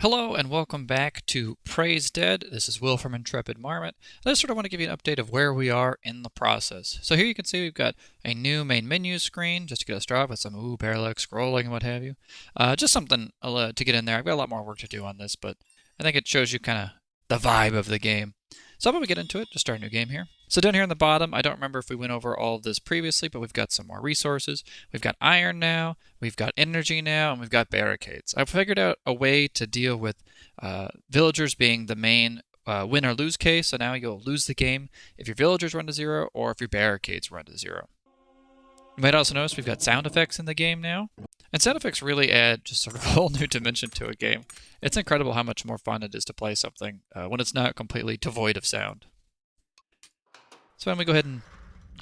Hello and welcome back to Praise Dead. This is Will from Intrepid Marmot. I just sort of want to give you an update of where we are in the process. So here you can see we've got a new main menu screen just to get us started with some parallax scrolling and what have you. Just something to get in there. I've got a lot more work to do on this, but I think it shows you kind of the vibe of the game. So I'm going to get into it, just start a new game here. So down here in the bottom, I don't remember if we went over all of this previously, but we've got some more resources. We've got iron now, we've got energy now, and we've got barricades. I've figured out a way to deal with villagers being the main win or lose case, so now you'll lose the game if your villagers run to zero or if your barricades run to zero. You might also notice we've got sound effects in the game now. And sound effects really add just sort of a whole new dimension to a game. It's incredible how much more fun it is to play something when it's not completely devoid of sound. So why don't we go ahead and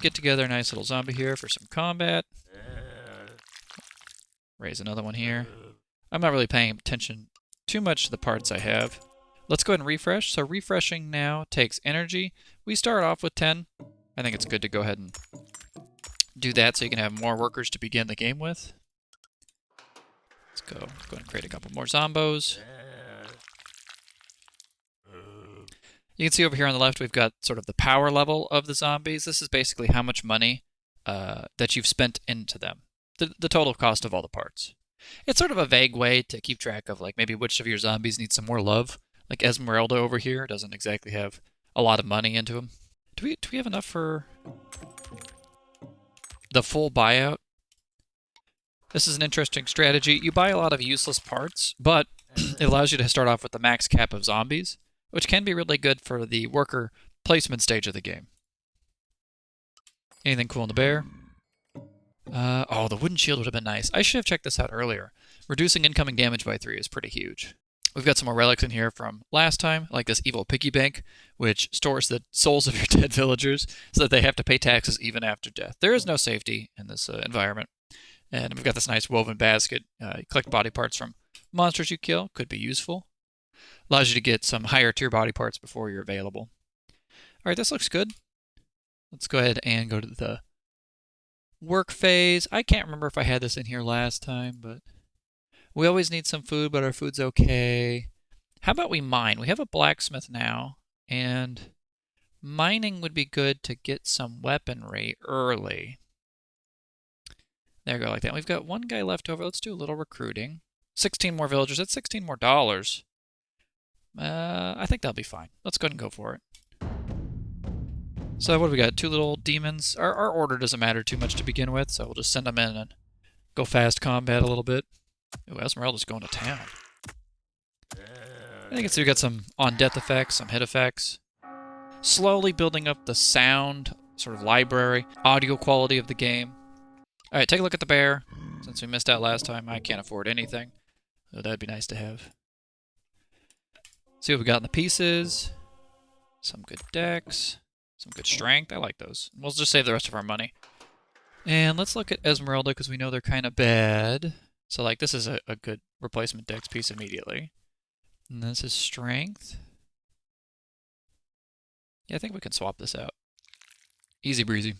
get together a nice little zombie here for some combat. Raise another one here. I'm not really paying attention too much to the parts I have. Let's go ahead and refresh. So refreshing now takes energy. We start off with 10. I think it's good to go ahead and do that so you can have more workers to begin the game with. Let's go ahead and create a couple more zombos. You can see over here on the left we've got sort of the power level of the zombies. This is basically how much money that you've spent into them. The total cost of all the parts. It's sort of a vague way to keep track of like maybe which of your zombies need some more love. Like Esmeralda over here doesn't exactly have a lot of money into him. Do we have enough for the full buyout? This is an interesting strategy. You buy a lot of useless parts, but it allows you to start off with the max cap of zombies, which can be really good for the worker placement stage of the game. Anything cool in the bear? Oh, the wooden shield would have been nice. I should have checked this out earlier. Reducing incoming damage by 3 is pretty huge. We've got some more relics in here from last time, like this evil piggy bank, which stores the souls of your dead villagers so that they have to pay taxes even after death. There is no safety in this environment. And we've got this nice woven basket. You collect body parts from monsters you kill. Could be useful. Allows you to get some higher tier body parts before you're available. Alright, this looks good. Let's go ahead and go to the work phase. I can't remember if I had this in here last time, but we always need some food, but our food's okay. How about we mine? We have a blacksmith now, and mining would be good to get some weaponry early. There we go, like that. We've got one guy left over. Let's do a little recruiting. 16 more villagers. That's 16 more dollars. I think that'll be fine. Let's go ahead and go for it. So what do we got? 2 little demons. Our order doesn't matter too much to begin with, so we'll just send them in and go fast combat a little bit. Ooh, Esmeralda's going to town. I think it's we got some on-death effects, some hit effects. Slowly building up the sound sort of library, audio quality of the game. Alright, take a look at the bear. Since we missed out last time, I can't afford anything. So that'd be nice to have. See what we got in the pieces. Some good decks. Some good strength. I like those. We'll just save the rest of our money. And let's look at Esmeralda because we know they're kind of bad. So like this is a good replacement dex piece immediately. And this is strength. Yeah, I think we can swap this out. Easy breezy.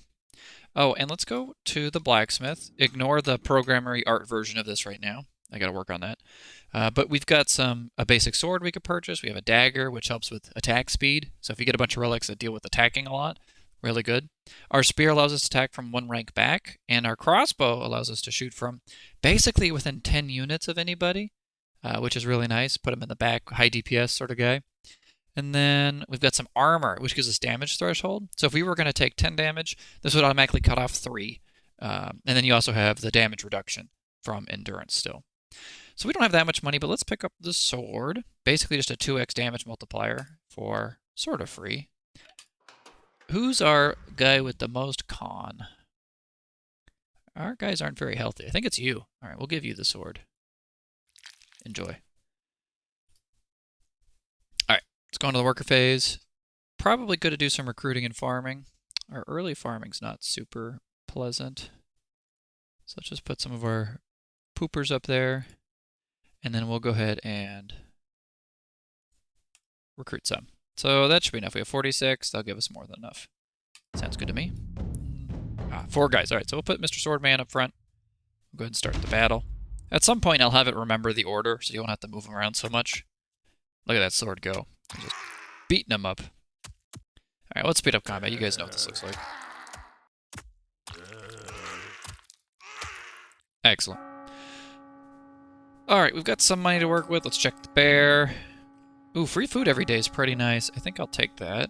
Oh, and let's go to the blacksmith. Ignore the programmery art version of this right now. I gotta work on that. But we've got a basic sword we could purchase. We have a dagger, which helps with attack speed. So if you get a bunch of relics that deal with attacking a lot, really good. Our spear allows us to attack from 1 rank back, and our crossbow allows us to shoot from basically within 10 units of anybody, which is really nice. Put them in the back, high DPS sort of guy. And then we've got some armor, which gives us damage threshold. So if we were going to take 10 damage, this would automatically cut off 3. And then you also have the damage reduction from endurance still. So we don't have that much money, but let's pick up the sword. Basically just a 2x damage multiplier for sort of free. Who's our guy with the most con? Our guys aren't very healthy. I think it's you. All right, we'll give you the sword. Enjoy. Let's go into the worker phase. Probably good to do some recruiting and farming. Our early farming's not super pleasant. So let's just put some of our poopers up there. And then we'll go ahead and recruit some. So that should be enough. We have 46. That'll give us more than enough. Sounds good to me. 4 guys. All right, so we'll put Mr. Swordman up front. We'll go ahead and start the battle. At some point, I'll have it remember the order, so you won't have to move them around so much. Look at that sword go. Just beating him up. Alright, let's speed up combat. You guys know what this looks like. Excellent. Alright, we've got some money to work with. Let's check the bear. Ooh, free food every day is pretty nice. I think I'll take that.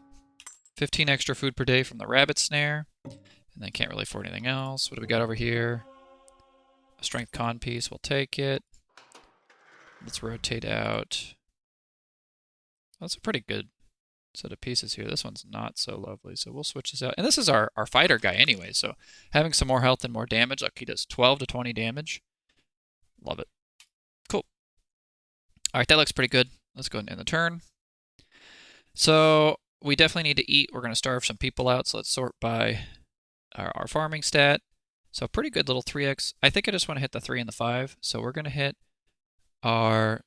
15 extra food per day from the rabbit snare. And then can't really afford anything else. What do we got over here? A strength con piece. We'll take it. Let's rotate out. That's a pretty good set of pieces here. This one's not so lovely, so we'll switch this out. And this is our fighter guy anyway, so having some more health and more damage. Look, he does 12 to 20 damage. Love it. Cool. All right, that looks pretty good. Let's go ahead and end the turn. So we definitely need to eat. We're going to starve some people out, so let's sort by our farming stat. So pretty good little 3x. I think I just want to hit the 3 and the 5, so we're going to hit our,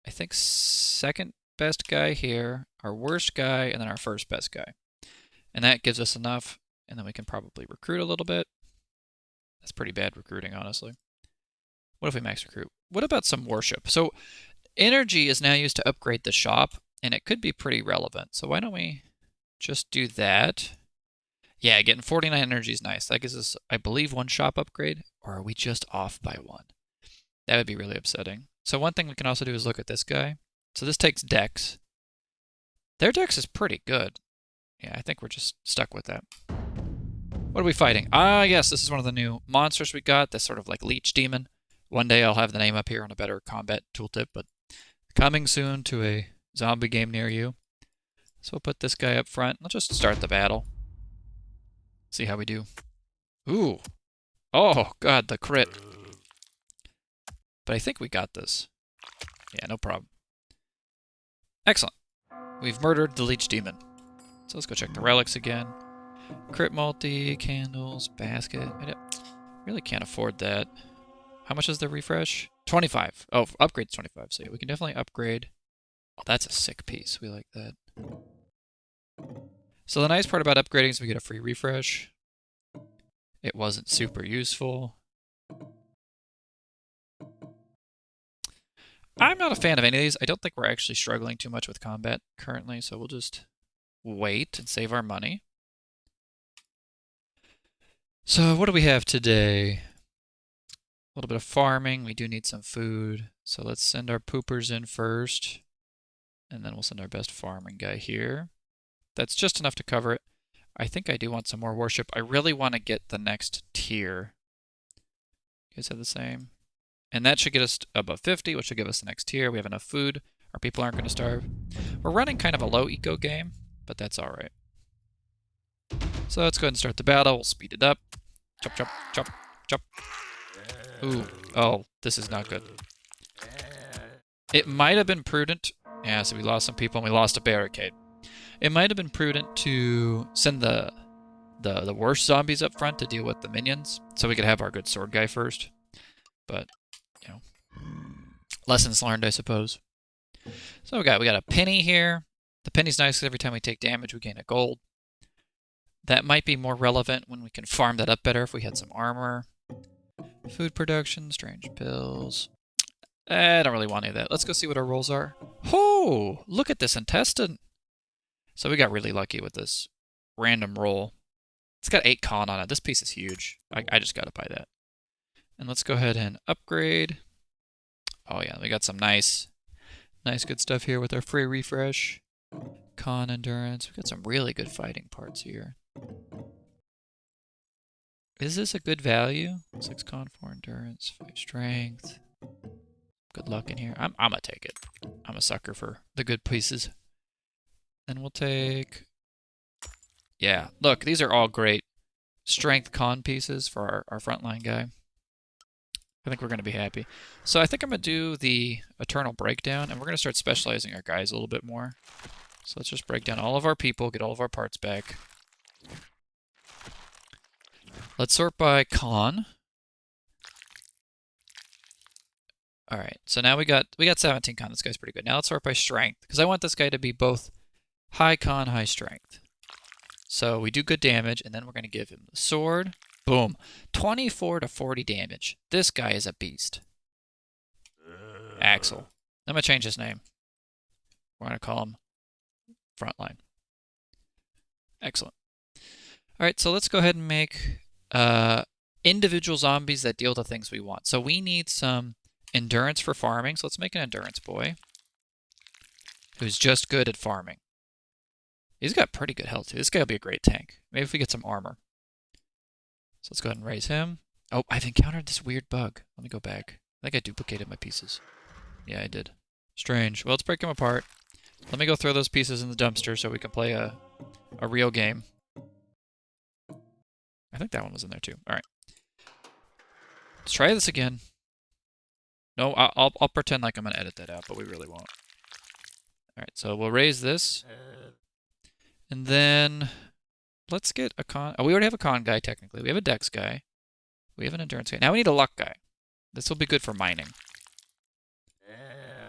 I think, second best guy here, our worst guy, and then our first best guy. And that gives us enough, and then we can probably recruit a little bit. That's pretty bad recruiting, honestly. What if we max recruit? What about some worship? So energy is now used to upgrade the shop, and it could be pretty relevant. So why don't we just do that? Yeah, getting 49 energy is nice. That gives us, I believe, one shop upgrade, or are we just off by one? That would be really upsetting. So one thing we can also do is look at this guy. So this takes dex. Their dex is pretty good. Yeah, I think we're just stuck with that. What are we fighting? Ah, yes, this is one of the new monsters we got. This sort of like leech demon. One day I'll have the name up here on a better combat tooltip, but coming soon to a zombie game near you. So we'll put this guy up front. Let's just start the battle. See how we do. Ooh. Oh, God, the crit. But I think we got this. Yeah, no problem. Excellent. We've murdered the leech demon. So let's go check the relics again. Crit multi, candles, basket. I really can't afford that. How much is the refresh? 25. Oh, upgrade's 25. So yeah, we can definitely upgrade. Oh, that's a sick piece. We like that. So the nice part about upgrading is we get a free refresh. It wasn't super useful. I'm not a fan of any of these. I don't think we're actually struggling too much with combat currently, so we'll just wait and save our money. So what do we have today? A little bit of farming. We do need some food. So let's send our poopers in first. And then we'll send our best farming guy here. That's just enough to cover it. I think I do want some more worship. I really want to get the next tier. You guys have the same? And that should get us above 50, which should give us the next tier. We have enough food. Our people aren't going to starve. We're running kind of a low eco game, but that's all right. So let's go ahead and start the battle. We'll speed it up. Chop, chop, chop, chop. Ooh. Oh, this is not good. It might have been prudent. Yeah, so we lost some people and we lost a barricade. It might have been prudent to send the worst zombies up front to deal with the minions, so we could have our good sword guy first. But, you know, lessons learned, I suppose. So we got a penny here. The penny's nice because every time we take damage, we gain a gold. That might be more relevant when we can farm that up better if we had some armor. Food production, strange pills. I don't really want any of that. Let's go see what our rolls are. Oh, look at this intestine. So we got really lucky with this random roll. It's got 8 con on it. This piece is huge. I just got to buy that. And let's go ahead and upgrade. Oh yeah, we got some nice good stuff here with our free refresh. Con endurance. We got some really good fighting parts here. Is this a good value? 6 con, 4 endurance, 5 strength. Good luck in here. I'm gonna take it. I'm a sucker for the good pieces. Then we'll take... Yeah, look, these are all great strength con pieces for our frontline guy. I think we're going to be happy. So I think I'm going to do the Eternal Breakdown, and we're going to start specializing our guys a little bit more. So let's just break down all of our people, get all of our parts back. Let's sort by con. All right, so now we got 17 con. This guy's pretty good. Now let's sort by strength, because I want this guy to be both high con, high strength. So we do good damage, and then we're going to give him the sword. Boom. 24 to 40 damage. This guy is a beast. Axel. I'm going to change his name. We're going to call him frontline. Excellent. All right, so let's go ahead and make individual zombies that deal the things we want. So we need some endurance for farming. So let's make an endurance boy who's just good at farming. He's got pretty good health, too. This guy will be a great tank. Maybe if we get some armor. So let's go ahead and raise him. Oh, I've encountered this weird bug. Let me go back. I think I duplicated my pieces. Yeah, I did. Strange. Well, let's break them apart. Let me go throw those pieces in the dumpster so we can play a real game. I think that one was in there, too. All right. Let's try this again. No, I'll pretend like I'm going to edit that out, but we really won't. All right, so we'll raise this. And then let's get a con. Oh, we already have a con guy, technically. We have a dex guy. We have an endurance guy. Now we need a luck guy. This will be good for mining.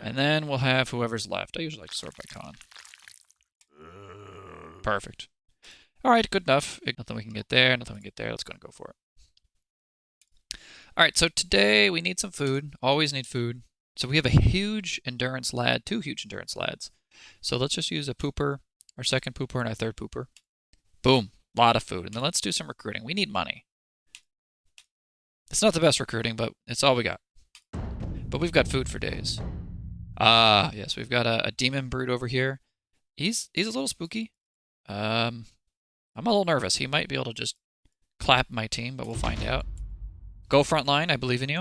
And then we'll have whoever's left. I usually like to sort by con. Perfect. All right, good enough. Nothing we can get there, nothing we can get there. Let's go and go for it. All right, so today we need some food. Always need food. So we have a huge endurance lad, 2 huge endurance lads. So let's just use a pooper, our second pooper, and our third pooper. Boom, a lot of food. And then let's do some recruiting. We need money. It's not the best recruiting, but it's all we got. But we've got food for days. Ah, yes, we've got a demon brood over here. He's a little spooky. I'm a little nervous. He might be able to just clap my team, but we'll find out. Go front line. I believe in you.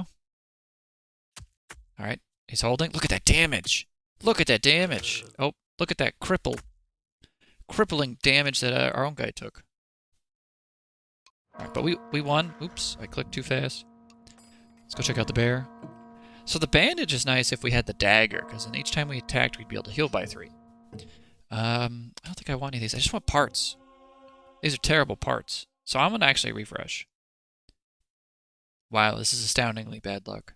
All right, he's holding. Look at that damage. Look at that damage. Oh, look at that crippling damage that our own guy took. All right, but we won. Oops, I clicked too fast. Let's go check out the bear. So the bandage is nice if we had the dagger, because then each time we attacked, we'd be able to heal by 3. I don't think I want any of these. I just want parts. These are terrible parts. So I'm going to actually refresh. Wow, this is astoundingly bad luck.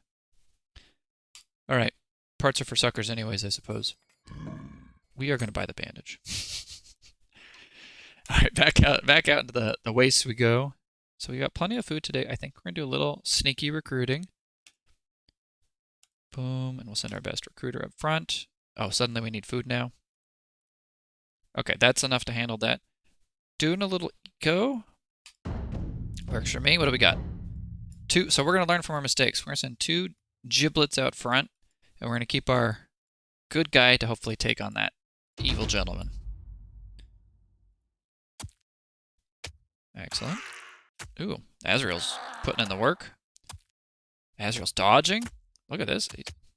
All right. Parts are for suckers anyways, I suppose. We are going to buy the bandage. All right, back out into the waste we go. So we got plenty of food today. I think we're going to do a little sneaky recruiting. Boom, and we'll send our best recruiter up front. Oh, suddenly we need food now. Okay, that's enough to handle that. Doing a little eco. Works for me. What do we got? 2. So we're going to learn from our mistakes. We're going to send 2 giblets out front, and we're going to keep our good guy to hopefully take on that evil gentleman. Excellent. Ooh, Azrael's putting in the work. Azrael's dodging. Look at this.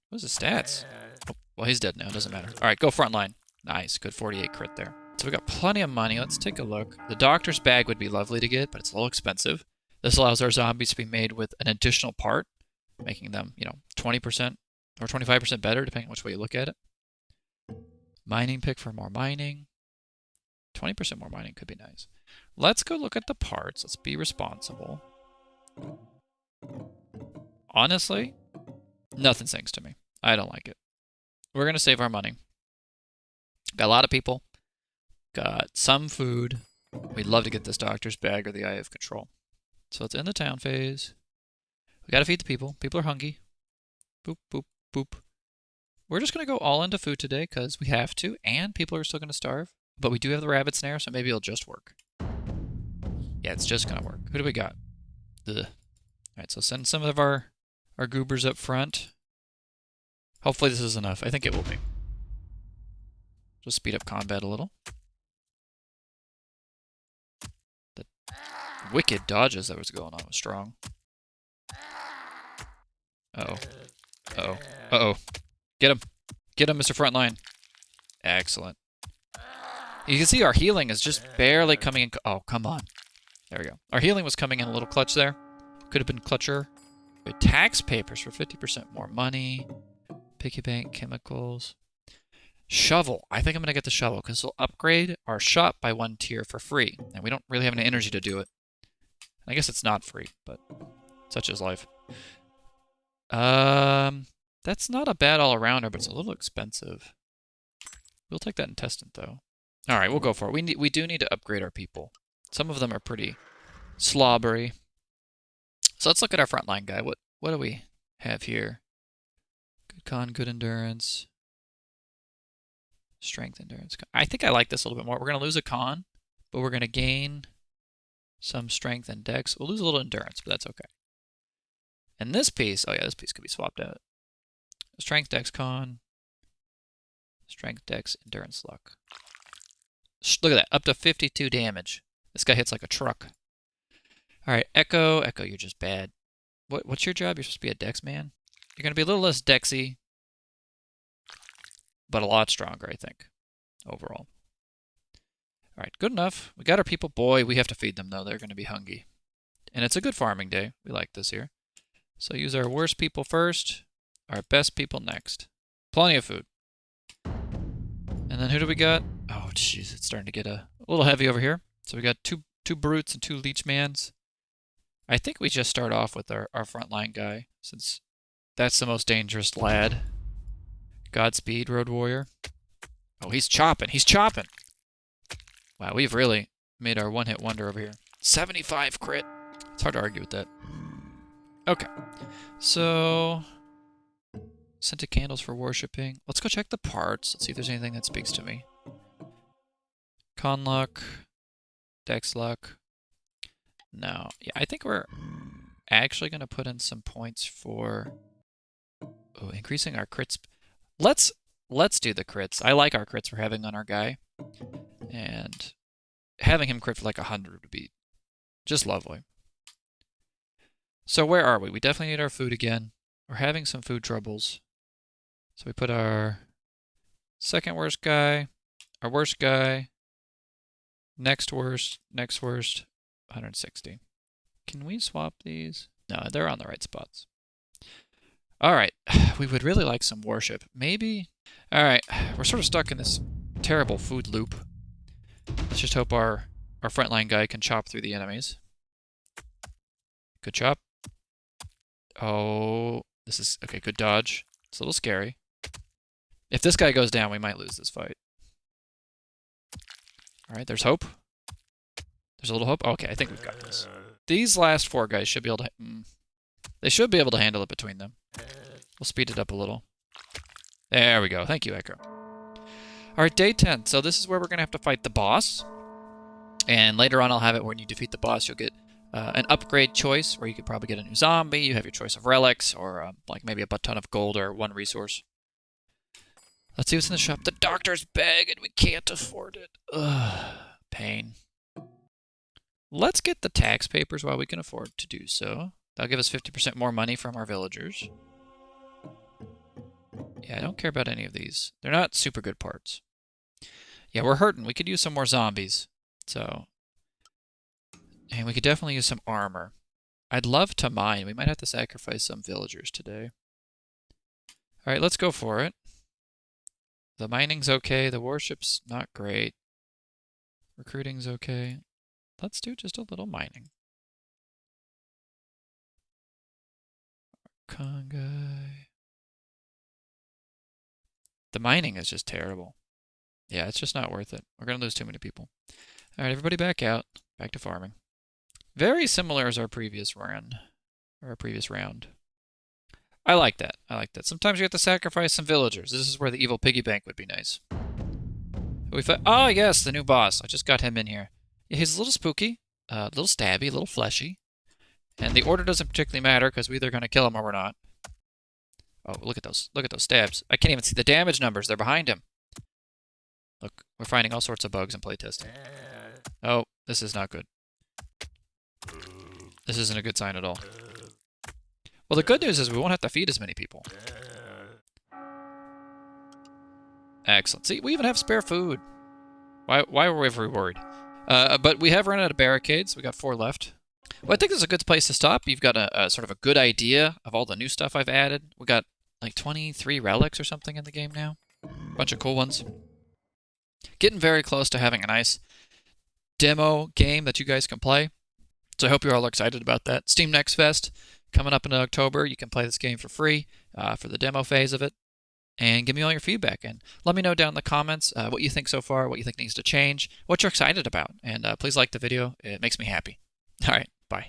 What's his stats? Oh, well, he's dead now. Doesn't matter. All right, go front line. Nice. Good 48 crit there. So we got plenty of money. Let's take a look. The doctor's bag would be lovely to get, but it's a little expensive. This allows our zombies to be made with an additional part, making them, 20% or 25% better, depending on which way you look at it. Mining pick for more mining. 20% more mining could be nice. Let's go look at the parts. Let's be responsible. Honestly, nothing sings to me. I don't like it. We're going to save our money. Got a lot of people. Got some food. We'd love to get this doctor's bag or the Eye of Control. So it's in the town phase. We got to feed the people. People are hungry. Boop, boop, boop. We're just going to go all into food today because we have to, and people are still going to starve. But we do have the rabbit snare, so maybe it'll just work. Yeah, it's just going to work. Who do we got? Ugh. All right, so send some of our goobers up front. Hopefully this is enough. I think it will be. Just speed up combat a little. The wicked dodges that was going on was strong. Uh-oh. Uh-oh. Uh-oh. Get him. Get him, Mr. Frontline. Excellent. You can see our healing is just barely coming in. Oh, come on. There we go. Our healing was coming in a little clutch there. Could have been clutcher. But tax papers for 50% more money. Piggy bank, chemicals. Shovel. I think I'm going to get the shovel because it'll upgrade our shop by 1 tier for free. And we don't really have any energy to do it. I guess it's not free, but such is life. That's not a bad all-arounder, but it's a little expensive. We'll take that intestine, though. All right, we'll go for it. We do need to upgrade our people. Some of them are pretty slobbery. So let's look at our frontline guy. What do we have here? Good con, good endurance. Strength, endurance. I think I like this a little bit more. We're going to lose a con, but we're going to gain some strength and dex. We'll lose a little endurance, but that's okay. And this piece, oh yeah, this piece could be swapped out. Strength, dex, con. Strength, dex, endurance, luck. Look at that, up to 52 damage. This guy hits like a truck. All right, Echo. Echo, you're just bad. What's your job? You're supposed to be a dex man? You're going to be a little less dexy, but a lot stronger, I think, overall. All right, good enough. We got our people. Boy, we have to feed them, though. They're going to be hungry. And it's a good farming day. We like this here. So use our worst people first, our best people next. Plenty of food. And then who do we got? Oh, jeez, it's starting to get a little heavy over here. So we got two brutes and 2 leechmans. I think we just start off with our frontline guy, since that's the most dangerous lad. Godspeed, Road Warrior. Oh, he's chopping. He's chopping. Wow, we've really made our one-hit wonder over here. 75 crit. It's hard to argue with that. Okay. So, scented candles for worshipping. Let's go check the parts. Let's see if there's anything that speaks to me. Con luck. Dex luck. No. Yeah, I think we're actually going to put in some points for increasing our crits. Let's do the crits. I like our crits we're having on our guy. And having him crit for like 100 would be just lovely. So where are we? We definitely need our food again. We're having some food troubles. So we put our second worst guy, our worst guy, next worst, 160. Can we swap these? No, they're on the right spots. All right, we would really like some worship. Maybe. All right, we're sort of stuck in this terrible food loop. Let's just hope our frontline guy can chop through the enemies. Good chop. Oh, this is okay. Good dodge. It's a little scary. If this guy goes down, we might lose this fight. All right, there's hope. There's a little hope. Okay, I think we've got this. These last 4 guys should be able to. They should be able to handle it between them. We'll speed it up a little. There we go. Thank you, Echo. All right, day 10. So this is where we're going to have to fight the boss. And later on, I'll have it when you defeat the boss, you'll get an upgrade choice where you could probably get a new zombie. You have your choice of relics or like maybe a butt ton of gold or 1 resource. Let's see what's in the shop. The doctor's bag, and we can't afford it. Ugh, pain. Let's get the tax papers while we can afford to do so. That'll give us 50% more money from our villagers. Yeah, I don't care about any of these. They're not super good parts. Yeah, we're hurting. We could use some more zombies. So, and we could definitely use some armor. I'd love to mine. We might have to sacrifice some villagers today. All right, let's go for it. The mining's okay. The worship's not great. Recruiting's okay. Let's do just a little mining. Con guy. The mining is just terrible. Yeah, it's just not worth it. We're going to lose too many people. All right, everybody back out. Back to farming. Very similar as our previous run. Or our previous round. I like that. I like that. Sometimes you have to sacrifice some villagers. This is where the evil piggy bank would be nice. Oh, yes, the new boss. I just got him in here. Yeah, he's a little spooky, a little stabby, a little fleshy. And the order doesn't particularly matter because we're either going to kill him or we're not. Oh, look at those. Look at those stabs. I can't even see the damage numbers. They're behind him. Look, we're finding all sorts of bugs in playtesting. Oh, this is not good. This isn't a good sign at all. Well, the good news is we won't have to feed as many people. Excellent. See, we even have spare food. Why were we ever worried? But we have run out of barricades. We got 4 left. Well, I think this is a good place to stop. You've got a sort of a good idea of all the new stuff I've added. We got like 23 relics or something in the game now. Bunch of cool ones. Getting very close to having a nice demo game that you guys can play. So I hope you're all excited about that. Steam Next Fest coming up in October. You can play this game for free for the demo phase of it. And give me all your feedback. And let me know down in the comments what you think so far, what you think needs to change, what you're excited about. And please like the video. It makes me happy. All right, bye.